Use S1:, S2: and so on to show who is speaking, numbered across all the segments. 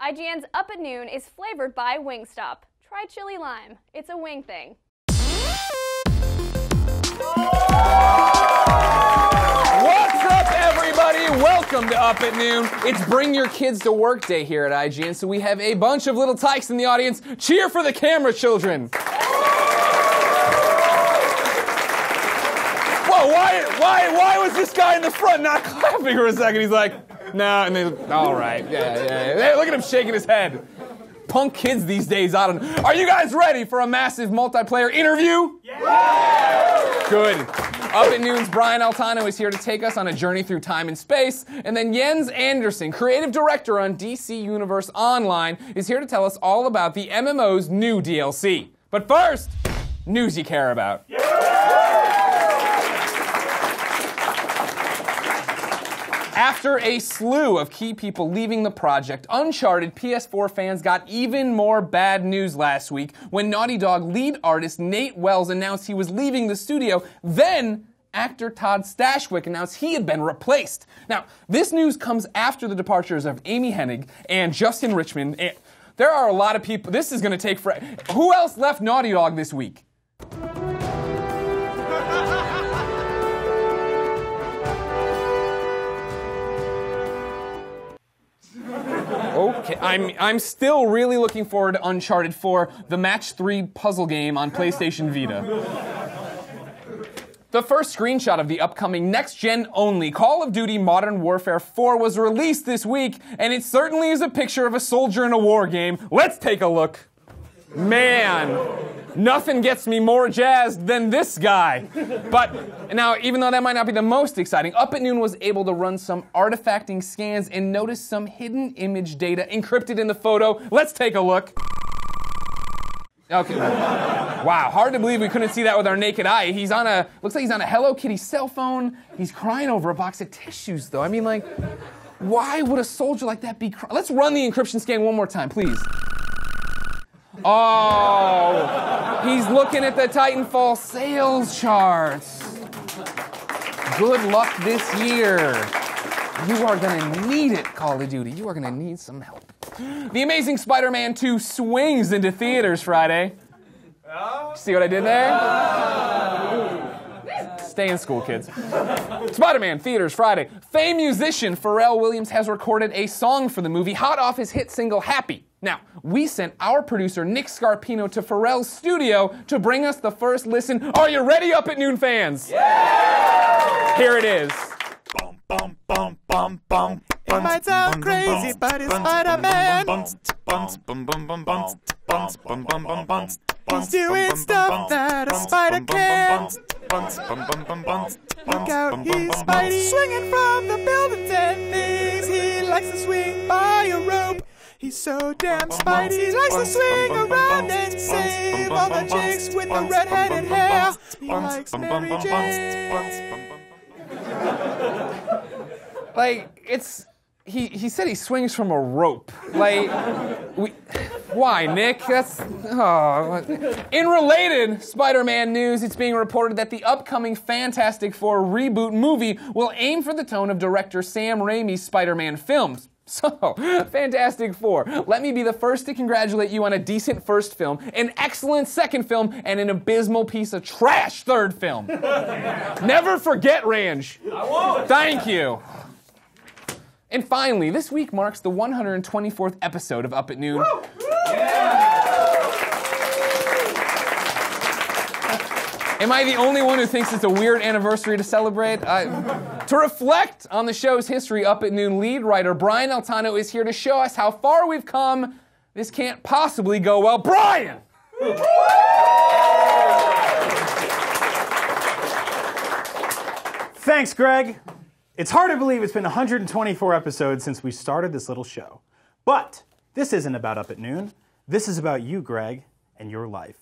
S1: IGN's Up at Noon is flavored by Wingstop. Try chili lime. It's a wing thing.
S2: What's up, everybody? Welcome to Up at Noon. It's Bring Your Kids to Work Day here at IGN, so we have a bunch of little tykes in the audience. Cheer for the camera, children. Whoa, why was this guy in the front not clapping for a second? He's like, no, and then, all right, yeah. Hey, look at him shaking his head. Punk kids these days, I don't know. Are you guys ready for a massive multiplayer interview? Yeah! Good. Up at Noon's Brian Altano is here to take us on a journey through time and space, and then Jens Andersen, creative director on DC Universe Online, is here to tell us all about the MMO's new DLC. But first, news you care about. After a slew of key people leaving the project, Uncharted PS4 fans got even more bad news last week when Naughty Dog lead artist Nate Wells announced he was leaving the studio. Then, actor Todd Stashwick announced he had been replaced. Now, this news comes after the departures of Amy Hennig and Justin Richmond. And there are a lot of people. This is going to take forever. Who else left Naughty Dog this week? Okay, I'm still really looking forward to Uncharted 4, the Match 3 puzzle game on PlayStation Vita. The first screenshot of the upcoming next-gen only Call of Duty Modern Warfare 4 was released this week, and it certainly is a picture of a soldier in a war game. Let's take a look. Man, nothing gets me more jazzed than this guy. But now, even though that might not be the most exciting, Up at Noon was able to run some artifacting scans and notice some hidden image data encrypted in the photo. Let's take a look. Okay. Wow, hard to believe we couldn't see that with our naked eye. Looks like he's on a Hello Kitty cell phone. He's crying over a box of tissues, though. I mean, like, why would a soldier like that be crying? Let's run the encryption scan one more time, please. Oh, he's looking at the Titanfall sales charts. Good luck this year. You are going to need it, Call of Duty. You are going to need some help. The Amazing Spider-Man 2 swings into theaters Friday. See what I did there? Stay in school, kids. Spider-Man, theaters Friday. Famed musician Pharrell Williams has recorded a song for the movie, hot off his hit single, Happy. Now, we sent our producer, Nick Scarpino, to Pharrell's studio to bring us the first listen. Are you ready, Up at Noon fans? Yeah! Here it is.
S3: It might sound crazy, but it's Spider-Man. He's doing stuff that a spider can. Look out, he's Spidey, swinging from the buildings and things. He likes to swing by a rope. He's so damn Spidey, he likes to swing around and save all the chicks with the red-headed hair. He likes Mary Jane.
S2: Like, he said he swings from a rope. Like, why, Nick? In related Spider-Man news, it's being reported that the upcoming Fantastic Four reboot movie will aim for the tone of director Sam Raimi's Spider-Man films. So, Fantastic Four, let me be the first to congratulate you on a decent first film, an excellent second film, and an abysmal piece of trash third film. Never forget, Range. I won't. Thank you. And finally, this week marks the 124th episode of Up at Noon. Woo! Yeah! Am I the only one who thinks it's a weird anniversary to celebrate? To reflect on the show's history, Up at Noon lead writer Brian Altano is here to show us how far we've come. This can't possibly go well. Brian!
S4: Thanks, Greg. It's hard to believe it's been 124 episodes since we started this little show. But this isn't about Up at Noon. This is about you, Greg, and your life.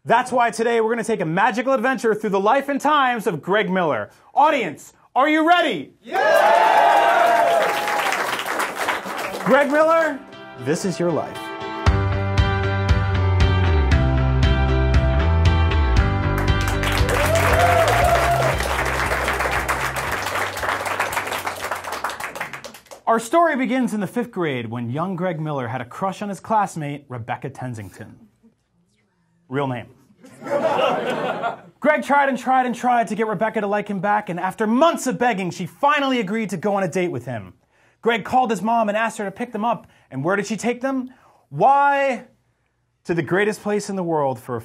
S4: That's why today we're going to take a magical adventure through the life and times of Greg Miller. Audience, are you ready? Yeah! Greg Miller, this is your life. Our story begins in the 5th grade when young Greg Miller had a crush on his classmate, Rebecca Tensington. Real name. Greg tried and tried and tried to get Rebecca to like him back, and after months of begging, she finally agreed to go on a date with him. Greg called his mom and asked her to pick them up, and where did she take them? Why? To the greatest place in the world for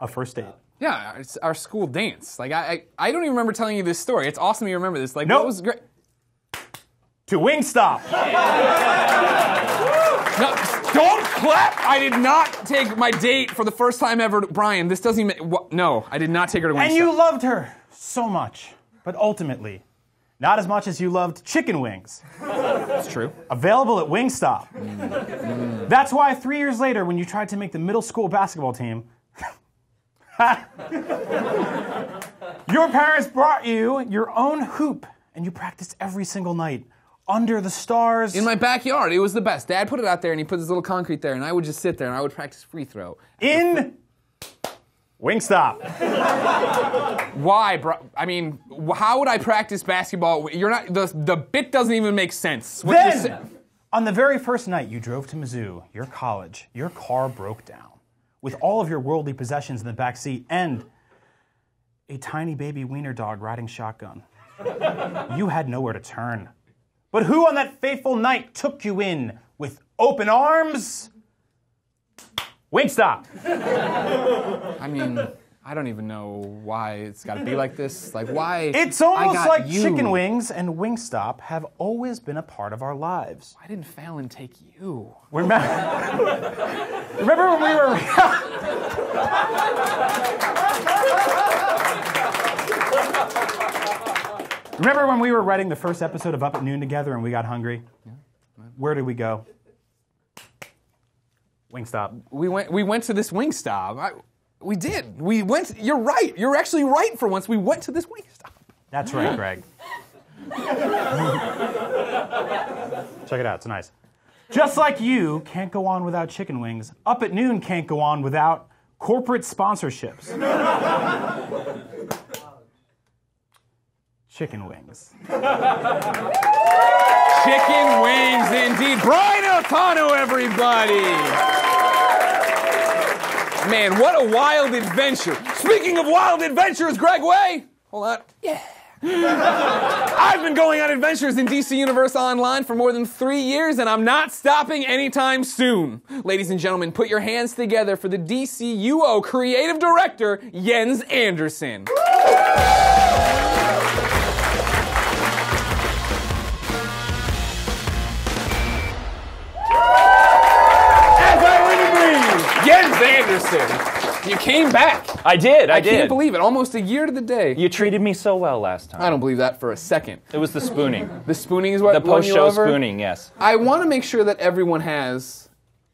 S4: a first date.
S2: Yeah, it's our school dance. Like, I don't even remember telling you this story. It's awesome you remember this. Like,
S4: Nope.
S2: What was great?
S4: To Wingstop.
S2: No, don't clap! I did not take my date for the first time ever. Brian, this doesn't even... No, I did not take her to Wingstop.
S4: And you loved her so much, but ultimately, not as much as you loved chicken wings.
S2: That's true.
S4: Available at Wingstop. That's why 3 years later, when you tried to make the middle school basketball team, your parents brought you your own hoop, and you practiced every single night under the stars.
S2: In my backyard. It was the best. Dad put it out there, and he put this little concrete there, and I would just sit there, and I would practice free throw.
S4: In Wingstop.
S2: Why, bro? I mean, how would I practice basketball? You're not... The bit doesn't even make sense. What you're
S4: Then, on the very first night you drove to Mizzou, your college, your car broke down with all of your worldly possessions in the back seat and a tiny baby wiener dog riding shotgun. You had nowhere to turn. But who on that fateful night took you in with open arms? Wingstop.
S2: I mean, I don't even know why it's got to be like this. Like, why?
S4: It's
S2: I
S4: almost
S2: got
S4: like
S2: you.
S4: chicken wings and Wingstop have always been a part of our lives.
S2: Why didn't Fallon take you?
S4: Remember when we were... Remember when we were writing the first episode of Up at Noon together and we got hungry? Yeah. Where did we go? Wingstop.
S2: We went to this Wingstop. We did. We went. You're right. You're actually right for once. We went to this Wingstop.
S4: That's right, Greg. Check it out. It's nice. Just like you can't go on without chicken wings, Up at Noon can't go on without corporate sponsorships. Chicken wings.
S2: Chicken wings, indeed. Brian Altano, everybody. Man, what a wild adventure. Speaking of wild adventures, Greg Way. Hold on. Yeah. I've been going on adventures in DC Universe Online for more than 3 years, and I'm not stopping anytime soon. Ladies and gentlemen, put your hands together for the DCUO creative director, Jens Anderson. Jens Anderson, you came back.
S5: I did.
S2: I can't believe it. Almost a year to the day.
S5: You treated me so well last time.
S2: I don't believe that for a second.
S5: It was the spooning.
S2: The spooning is what
S5: The
S2: won you
S5: post-show
S2: over?
S5: spooning, yes.
S2: I want to make sure that everyone has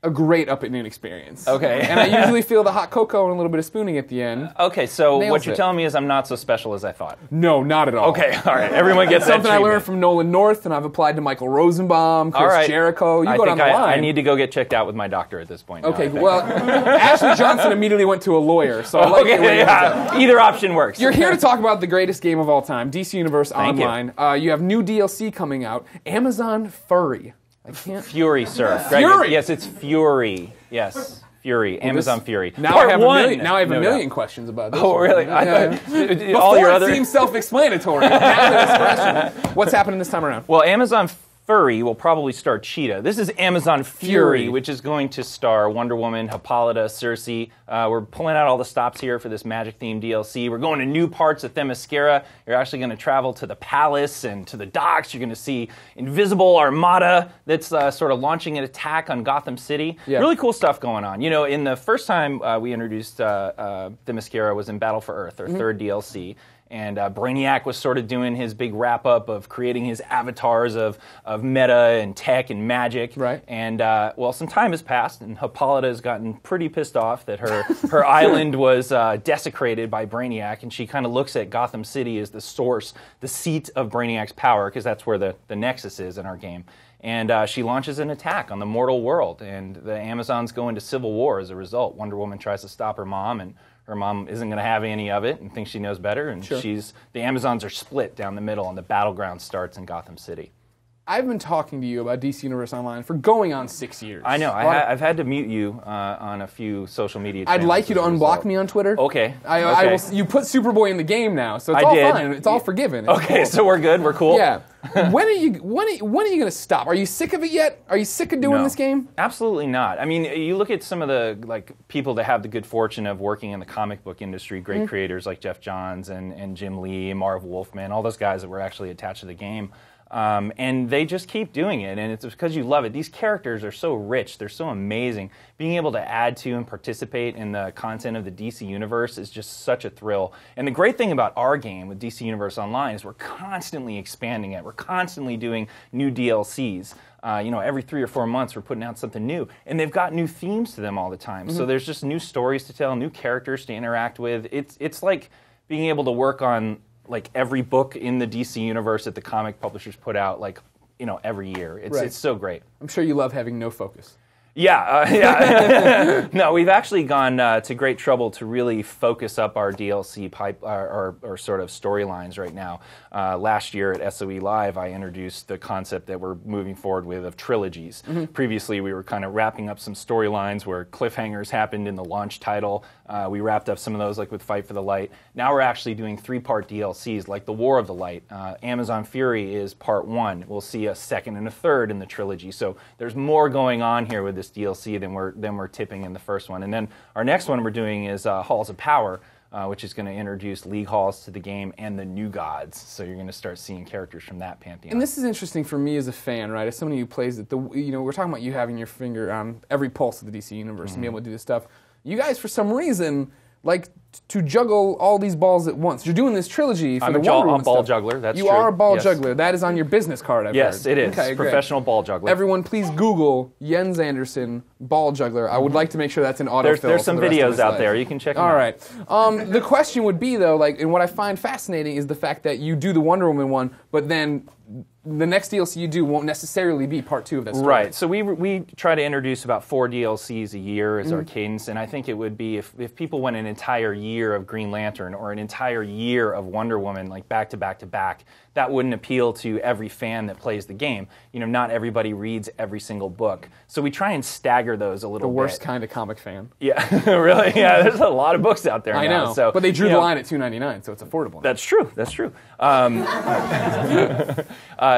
S2: a great Up at Noon experience.
S5: Okay.
S2: And I usually feel the hot cocoa and a little bit of spooning at the end.
S5: Okay, so
S2: Nails
S5: what you're
S2: it.
S5: telling me is I'm not so special as I thought.
S2: No, not at all.
S5: Okay, all right. Everyone gets that
S2: Something I learned
S5: treatment.
S2: from Nolan North, and I've applied to Michael Rosenbaum, Chris
S5: All right.
S2: Jericho. You
S5: I
S2: go
S5: think
S2: down the line.
S5: I need to go get checked out with my doctor at this point. now,
S2: Okay,
S5: I think.
S2: well, Ashley Johnson immediately went to a lawyer, so I like the way
S5: Okay,
S2: you
S5: yeah. Either option works.
S2: You're here to talk about the greatest game of all time, DC Universe
S5: Thank you.
S2: Online. You have new DLC coming out, Amazon Furry. I can't.
S5: Fury, sir. Greg,
S2: Fury!
S5: Yes, it's Fury. Yes, Fury. Amazon Fury.
S2: Now
S5: Part
S2: I have a
S5: one.
S2: million. Now I have a
S5: No
S2: million
S5: doubt.
S2: questions about this.
S5: Oh,
S2: one.
S5: really?
S2: Yeah.
S5: All
S2: Before
S5: your
S2: it
S5: other.
S2: seems self-explanatory. Now there's question. What's happening this time around?
S5: Well, Amazon Furry will probably star Cheetah. This is Amazon Fury,
S2: Fury.
S5: which is going to star Wonder Woman, Hippolyta, Circe. We're pulling out all the stops here for this magic-themed DLC. We're going to new parts of Themyscira. You're actually going to travel to the palace and to the docks. You're going to see Invisible Armada that's sort of launching an attack on Gotham City.
S2: Yeah.
S5: Really cool stuff going on. You know, in the first time we introduced Themyscira was in Battle for Earth, our third DLC. And Brainiac was sort of doing his big wrap-up of creating his avatars of meta and tech and magic.
S2: Right.
S5: And, well, some time has passed, and Hippolyta has gotten pretty pissed off that her island was desecrated by Brainiac, and she kind of looks at Gotham City as the source, the seat of Brainiac's power, because that's where the Nexus is in our game. And she launches an attack on the mortal world, and the Amazons go into civil war as a result. Wonder Woman tries to stop her mom, and her mom isn't going to have any of it and thinks she knows better. And
S2: Sure.
S5: the Amazons are split down the middle, and the battleground starts in Gotham City.
S2: I've been talking to you about DC Universe Online for going on 6 years.
S5: I know. I've had to mute you on a few social media channels.
S2: I'd like you to unblock me on Twitter.
S5: Okay.
S2: I will, you put Superboy in the game now, so it's all fine. It's all forgiven. It's
S5: okay,
S2: cool.
S5: so we're good. We're cool.
S2: Yeah. When are you going to stop? Are you sick of it yet? Are you sick of doing this game?
S5: Absolutely not. I mean, you look at some of the people that have the good fortune of working in the comic book industry, great creators like Jeff Johns and Jim Lee, Marv Wolfman, all those guys that were actually attached to the game. And they just keep doing it, and it's because you love it. These characters are so rich, they're so amazing. Being able to add to and participate in the content of the DC Universe is just such a thrill. And the great thing about our game with DC Universe Online is we're constantly expanding it. We're constantly doing new DLCs. Every 3 or 4 months we're putting out something new, and they've got new themes to them all the time. So there's just new stories to tell, new characters to interact with. It's like being able to work on every book in the DC universe that the comic publishers put out, every year. It's so great.
S2: I'm sure you love having no focus.
S5: Yeah. No, we've actually gone to great trouble to really focus up our DLC or sort of storylines right now. Last year at SOE Live, I introduced the concept that we're moving forward with of trilogies. Previously, we were kind of wrapping up some storylines where cliffhangers happened in the launch title. We wrapped up some of those, like with Fight for the Light. Now we're actually doing 3-part DLCs, like the War of the Light. Amazon Fury is part 1. We'll see a second and a third in the trilogy. So there's more going on here with this DLC than we're tipping in the first one. And then our next one we're doing is Halls of Power, which is going to introduce League Halls to the game and the New Gods. So you're going to start seeing characters from that pantheon.
S2: And this is interesting for me as a fan, right? As somebody who plays it, we're talking about you having your finger on every pulse of the DC universe and being able to do this stuff. You guys, for some reason, like to juggle all these balls at once. You're doing this trilogy for
S5: I'm
S2: the
S5: a
S2: Wonder Woman
S5: ball
S2: stuff.
S5: juggler, that's
S2: you
S5: true.
S2: You are a ball
S5: Yes.
S2: juggler. That is on your business card, I've
S5: Yes,
S2: heard.
S5: it is.
S2: Okay,
S5: Professional ball juggler.
S2: Everyone, please Google Jens Anderson, ball juggler. I would like to make sure that's an autofill.
S5: There's some
S2: for the rest of
S5: videos
S2: his
S5: out
S2: life.
S5: there. You can check them out.
S2: All right. The question would be, though, and what I find fascinating is the fact that you do the Wonder Woman one, but then the next DLC you do won't necessarily be part 2 of that story.
S5: Right. So we try to introduce about 4 DLCs a year as our cadence, and I think it would be if people went an entire year of Green Lantern or an entire year of Wonder Woman, like back to back to back, that wouldn't appeal to every fan that plays the game. Not everybody reads every single book. So we try and stagger those a little bit.
S2: The worst kind of comic fan.
S5: Yeah, really? Yeah, there's a lot of books out there
S2: I
S5: now.
S2: know,
S5: So,
S2: but they drew the line at $2.99, so it's affordable.
S5: That's true. That's true.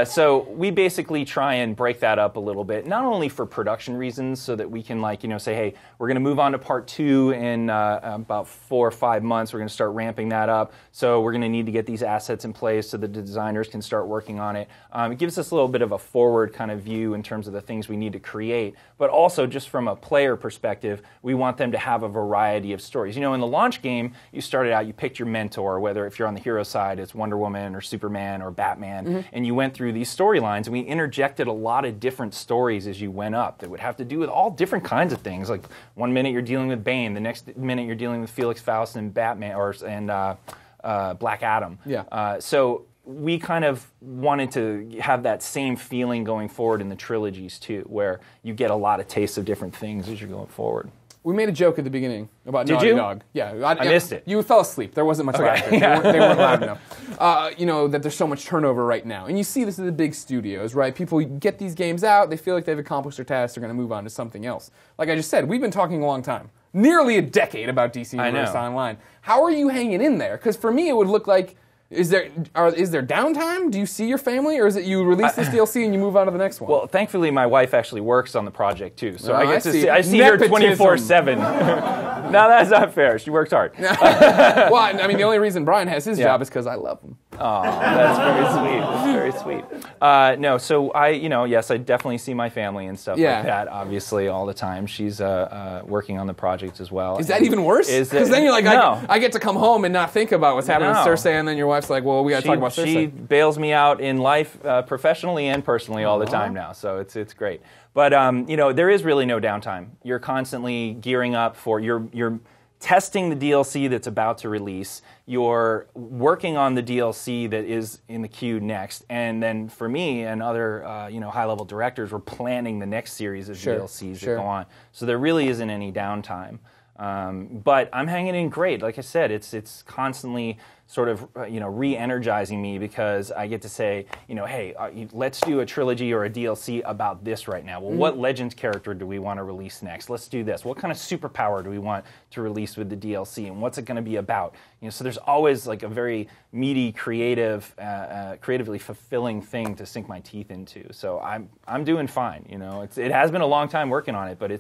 S5: So we basically try and break that up a little bit, not only for production reasons, so that we can say, hey, we're going to move on to part 2 in about 4 or 5 months. We're going to start ramping that up. So we're going to need to get these assets in place so the designers can start working on it. It gives us a little bit of a forward kind of view in terms of the things we need to create, but also just from a player perspective, we want them to have a variety of stories. In the launch game, you started out, you picked your mentor, whether if you're on the hero side, it's Wonder Woman or Superman or Batman, and you went through these storylines, and we interjected a lot of different stories as you went up that would have to do with all different kinds of things. Like one minute you're dealing with Bane, the next minute you're dealing with Felix Faust and Batman and Black Adam.
S2: Yeah.
S5: So we kind of wanted to have that same feeling going forward in the trilogies too, where you get a lot of tastes of different things as you're going forward.
S2: We made a joke at the beginning about
S5: Did
S2: Naughty
S5: you?
S2: Dog. Yeah,
S5: I missed it.
S2: You fell asleep. There wasn't much laughter. They weren't loud enough. That there's so much turnover right now. And you see this in the big studios, right? People get these games out, they feel like they've accomplished their task, they're going to move on to something else. Like I just said, we've been talking a long time. Nearly a decade about DC Universe Online. How are you hanging in there? Because for me, it would look like, is there downtime? Do you see your family, or is it you release this DLC and you move on to the next one?
S5: Well, thankfully, my wife actually works on the project too, so I get to
S2: see.
S5: I see her
S2: Nepotism.
S5: 24/7. No, that's not fair. She works hard.
S2: Well, I mean, the only reason Brian has his job is because I love him.
S5: Oh, that's very sweet. That's very sweet. No, so yes, I definitely see my family and stuff like that, obviously, all the time. She's working on the project as well.
S2: Is that even worse? Because then you're like,
S5: no.
S2: I get to come home and not think about what's happening with Cersei, and then your wife's like, well, we got to talk about Cersei.
S5: She bails me out in life, professionally and personally, all the time now, so it's great. But there is really no downtime. You're constantly gearing up for you're testing the DLC that's about to release. You're working on the DLC that is in the queue next, and then for me and other high-level directors, we're planning the next series of DLCs that go on. So there really isn't any downtime. But I'm hanging in great. Like I said, it's constantly sort of re-energizing me because I get to say, hey, let's do a trilogy or a DLC about this right now. Well, what Legends character do we want to release next? Let's do this. What kind of superpower do we want to release with the DLC, and what's it going to be about? So there's always like a very meaty, creatively fulfilling thing to sink my teeth into. So I'm doing fine. It has been a long time working on it, but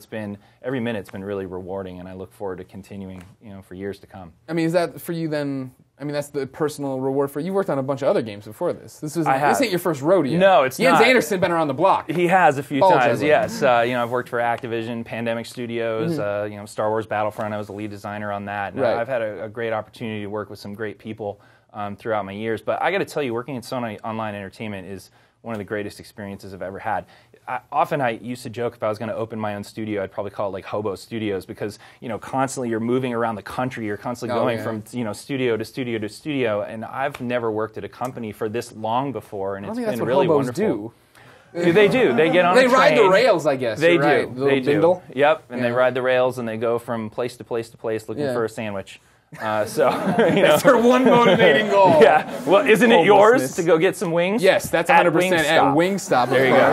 S5: every minute's been really rewarding, and I look forward to continuing, for years to come.
S2: I mean, is that for you then? I mean, that's the personal reward for you. You worked on a bunch of other games before this. This ain't your first rodeo.
S5: No, it's
S2: Jens
S5: not.
S2: Anderson been around the block.
S5: He has a few times,
S2: Allegedly.
S5: yes. I've worked for Activision, Pandemic Studios, Star Wars Battlefront. I was the lead designer on that. And
S2: Right.
S5: I've had a great opportunity to work with some great people throughout my years. But I got to tell you, working at Sony Online Entertainment is one of the greatest experiences I've ever had. I used to joke if I was going to open my own studio, I'd probably call it like Hobo Studios because, constantly you're moving around the country. You're constantly going from, studio to studio to studio. And I've never worked at a company for this long before, and it's been really wonderful. They do. They get on a train.
S2: They ride the rails, I guess.
S5: They
S2: You're
S5: do.
S2: right. The
S5: They
S2: little bindle.
S5: do. Yep. And they
S2: Yeah.
S5: ride the rails and they go from place to place to place looking for a sandwich. That's
S2: their one motivating goal.
S5: Yeah. Well, isn't it yours
S2: Homelessness.
S5: to go get some wings?
S2: Yes, that's 100% at Wingstop.
S5: There you go.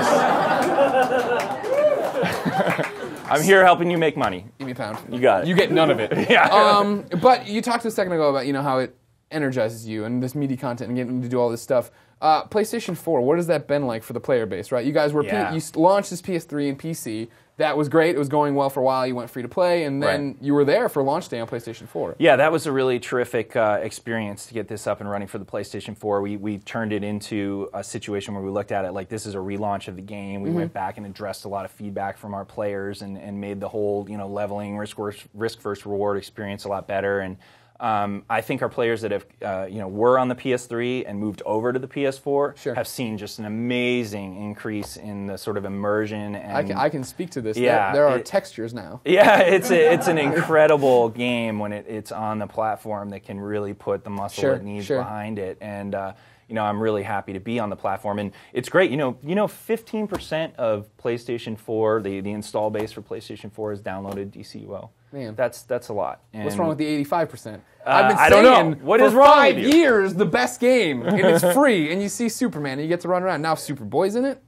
S5: I'm here helping you make money.
S2: Give me a pound.
S5: You got it.
S2: You get none of it.
S5: Yeah.
S2: But you talked a second ago about how it energizes you and this meaty content and getting to do all this stuff. PlayStation 4, what has that been like for the player base, right? You guys were you launched this PS3 and PC. That was great. It was going well for a while. You went free to play, and then you were there for launch day on PlayStation 4.
S5: Yeah, that was a really terrific experience to get this up and running for the PlayStation 4. We turned it into a situation where we looked at it like this is a relaunch of the game. We went back and addressed a lot of feedback from our players and made the whole leveling risk versus reward experience a lot better. And I think our players that have were on the PS3 and moved over to the PS4 have seen just an amazing increase in the sort of immersion. And
S2: I can speak to this.
S5: Yeah,
S2: there are textures now.
S5: Yeah, it's an incredible game when it's on the platform that can really put the muscle it needs behind it. And I'm really happy to be on the platform, and it's great. 15% of PlayStation 4, the install base for PlayStation 4 has downloaded DCUO.
S2: Man,
S5: that's a lot. And
S2: what's wrong with the 85%? I've been saying
S5: I don't know. What is wrong
S2: for 5
S5: with you?
S2: years the best game, and it's free, and you see Superman, and you get to run around. Now Superboy's in it.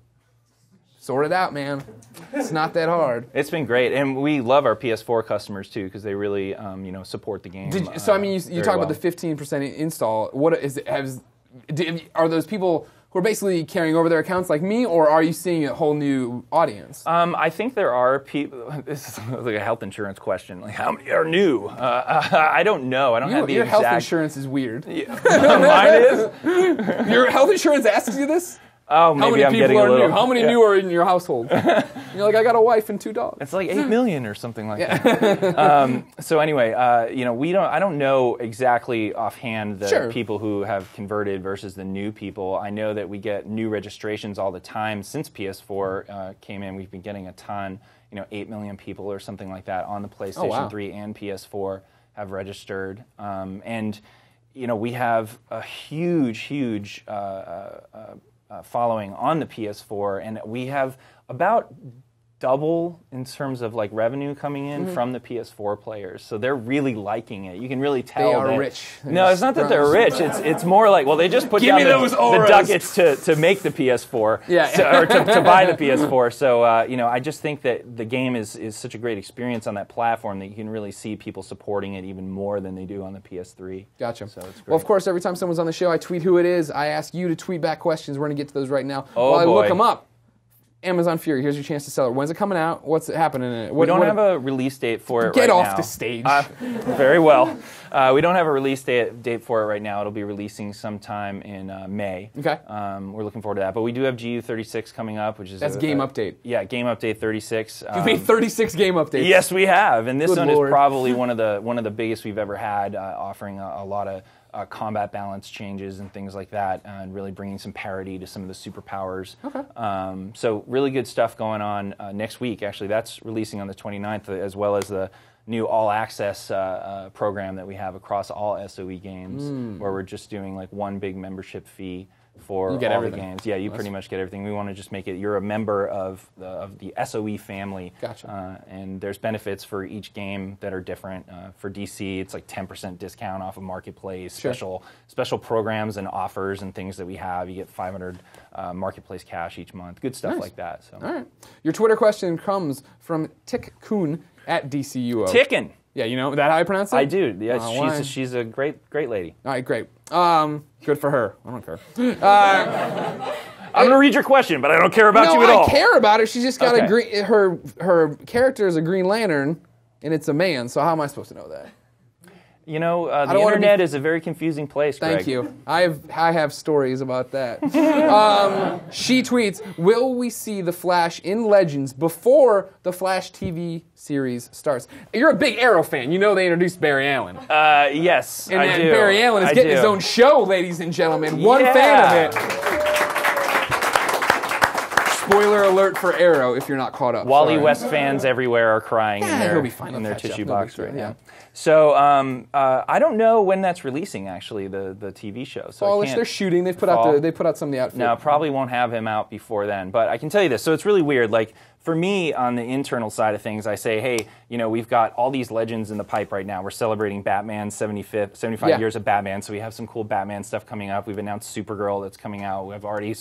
S2: Sort it out, man. It's not that hard.
S5: It's been great, and we love our PS4 customers too because they really support the game.
S2: You talk about the 15% install. What is it? Are those people who are basically carrying over their accounts like me, or are you seeing a whole new audience?
S5: I think there are people. This is like a health insurance question. Like, how many are new? I don't know. I don't have the
S2: your
S5: exact.
S2: Health insurance is weird.
S5: Mine is.
S2: Your health insurance asks you this?
S5: Oh, maybe I'm getting a little.
S2: How many new are in your household? You're like, I got a wife and 2 dogs.
S5: It's like 8 million or something like that. So anyway, I don't know exactly offhand the people who have converted versus the new people. I know that we get new registrations all the time since PS4 came in. We've been getting a ton. 8 million people or something like that on the PlayStation 3 and PS4 have registered, and we have a huge following on the PS4, and we have about double in terms of like revenue coming in from the PS4 players. So they're really liking it. You can really tell
S2: they are
S5: that,
S2: rich.
S5: No, it's not that they're rich. It's more like, well, they just put down the ducats to make the PS4, or to buy the PS4. So I just think that the game is such a great experience on that platform that you can really see people supporting it even more than they do on the PS3.
S2: Gotcha.
S5: So it's great.
S2: Well, of course, every time someone's on the show, I tweet who it is. I ask you to tweet back questions. We're going to get to those right now.
S5: Oh,
S2: While I
S5: boy.
S2: look them up. Amazon Fury, here's your chance to sell it. When's it coming out? What's happening in it?
S5: We don't have a release date for it
S2: Get
S5: right
S2: off
S5: now.
S2: the stage.
S5: Very well. We don't have a release date for it right now. It'll be releasing sometime in May.
S2: Okay.
S5: We're looking forward to that. But we do have GU36 coming up, which is...
S2: That's Game Update.
S5: Yeah, Game Update 36.
S2: You've made 36 game updates.
S5: Yes, we have. And this
S2: Good
S5: one
S2: Lord.
S5: is probably one of the biggest we've ever had, offering a lot of combat balance changes and things like that, and really bringing some parity to some of the superpowers.
S2: Okay.
S5: So really good stuff going on next week. Actually, that's releasing on the 29th, as well as the new all-access program that we have across all SOE games, where we're just doing like one big membership fee for
S2: You get
S5: all
S2: everything.
S5: the games. Yeah, you pretty much get everything. We want to just make it, you're a member of the SOE family.
S2: Gotcha.
S5: And there's benefits for each game that are different. For DC, it's like 10% discount off of Marketplace, special programs and offers and things that we have. You get 500 Marketplace cash each month, good stuff like that. So.
S2: All right. Your Twitter question comes from Tick Kuhn at DCUO.
S5: Tickin'.
S2: Yeah, you know, is that how I pronounce it?
S5: I do. Yeah,
S2: why?
S5: she's a great lady.
S2: All right, great. Good for her. I don't care.
S5: I'm going to read your question, but I don't care about you at all.
S2: I care about her. She's just got
S5: Okay.
S2: a green. Her character is a Green Lantern, and it's a man. So how am I supposed to know that?
S5: You know, the
S2: don't wanna
S5: internet is a very confusing place, Greg.
S2: Thank you. I have stories about that. She tweets, will we see The Flash in Legends before the Flash TV series starts? You're a big Arrow fan. You know they introduced Barry Allen.
S5: Yes,
S2: And
S5: I do.
S2: Barry Allen is
S5: I
S2: getting
S5: do.
S2: his own show, ladies and gentlemen. One
S5: Yeah.
S2: fan of it. Spoiler alert for Arrow if you're not caught up.
S5: Wally
S2: Sorry.
S5: West fans everywhere are crying in
S2: he'll be fine.
S5: in
S2: He'll
S5: their
S2: catch up.
S5: tissue
S2: No big
S5: box
S2: deal,
S5: right
S2: yeah.
S5: now. So I don't know when that's releasing, actually, the TV show. So I
S2: Fallish,
S5: can't-
S2: they're shooting. They've put
S5: Fall.
S2: out some of the outfit.
S5: No, probably won't have him out before then. But I can tell you this. So it's really weird. Like, for me, on the internal side of things, I say, hey, you know, we've got all these legends in the pipe right now. We're celebrating Batman's 75 years of Batman, so we have some cool Batman stuff coming up. We've announced Supergirl that's coming out. We've already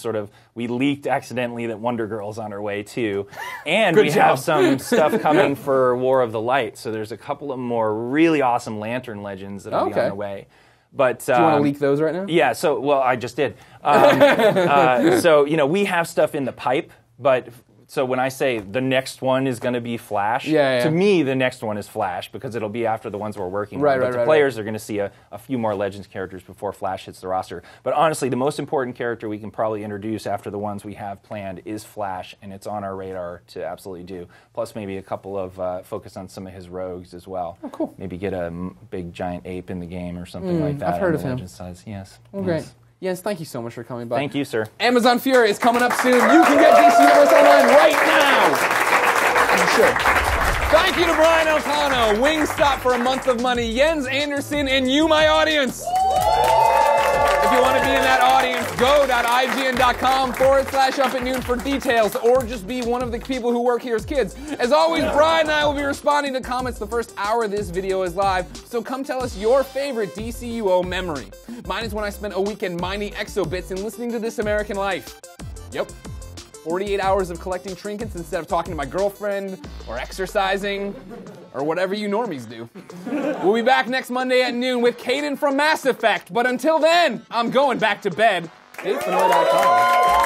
S5: we leaked accidentally that Wonder Girl's on her way, too. And we have some stuff coming for War of the Light. So there's a couple of more really awesome Lantern legends that'll be on their way. But,
S2: Do you want to leak those right now?
S5: Yeah, I just did. So, you know, we have stuff in the pipe, but so when I say the next one is going to be Flash, to me, the next one is Flash because it'll be after the ones we're working on. But the players are going to see a few more Legends characters before Flash hits the roster. But honestly, the most important character we can probably introduce after the ones we have planned is Flash, and it's on our radar to absolutely do. Plus maybe a couple of focus on some of his rogues as well.
S2: Oh, cool.
S5: Maybe get a big giant ape in the game or something like that.
S2: I've heard of him.
S5: Legends size. Yes.
S2: Well, great. Jens, thank you so much for coming by.
S5: Thank you, sir.
S2: Amazon Fury is coming up soon. You can get DC Universe Online right now. You should. Thank you to Brian Elcano, Wingstop for a month of money, Jens Anderson, and you, my audience. If you want to be in that audience, go.ign.com/up@noon for details, or just be one of the people who work here as kids. As always, Brian and I will be responding to comments the first hour this video is live, so come tell us your favorite DCUO memory. Mine is when I spent a weekend mining exobits and listening to This American Life. Yep. 48 hours of collecting trinkets instead of talking to my girlfriend, or exercising, or whatever you normies do. We'll be back next Monday at noon with Caden from Mass Effect, but until then, I'm going back to bed. DaveFenoy.com.